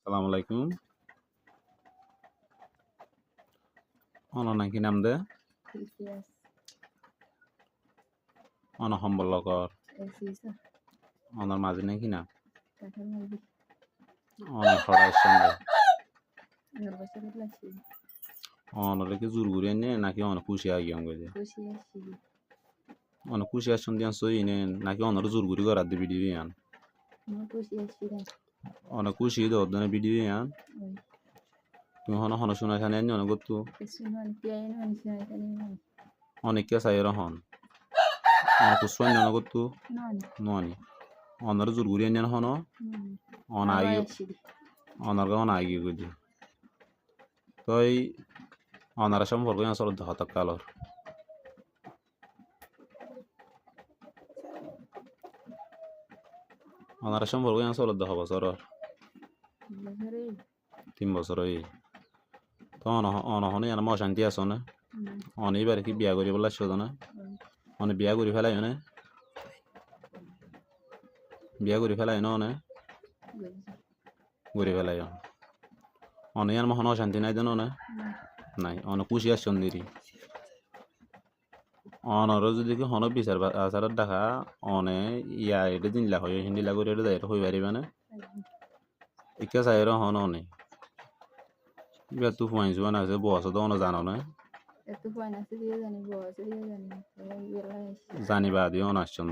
সালাম আলাইকুম। অন নাকি নাম দে Yes. অন সম্বল কর Yes. অনর মাঝে নাকি না Kakak lagi. অন খড়ার সঙ্গে Nggak bisa lagi. অনরে কি জোর করে নে নাকি অন খুশি আগে অঙ্গে Kursi sih. অন খুশি আসন দিয়ান সই নে নাকি অনর জোর করে করার দি ভিডিও ইয়ান Mau kursi sih dah. অন খুশি দর দনে ভিডিও ইয়ান Oh. তুমি হন হন শোনা খানে অন গতু Kesunan piain manusia kan ini. অনেককে চাই হন অন কুসুন অন গতু Non. ননি অনর জোর করে নেন হন অন আগে অনর অন আগে গদি তই অনার সম্পর্ক আসল হতক কালর অনার সম্পর্ক আসল 10 বছর 3 বছর এই তো অনহনে আর মা শান্তি আছো না অনেবার কি বিয়া করি বলা শোধ না অনে বিয়া করি ফেলাই না বিয়া করি ফেলাই না অনে করি ফেলাই অনে আর মহন শান্তি নাই দেন না নাই অন খুশি আসন দিরি অনর যদি কি হন বিচার আচারত দেখা অনে ইয়া এটা দিনলা হয় হিন্দিলা করে এটা দায়িত্ব হয়ে পারিবে না ইকা চাই হন অনে এবার তুই ফুয়াইন জুয়ান আছে বস তো অন জানো না Itu panas dia জানি বস dia জানি জানিবা দিও অন আসছেন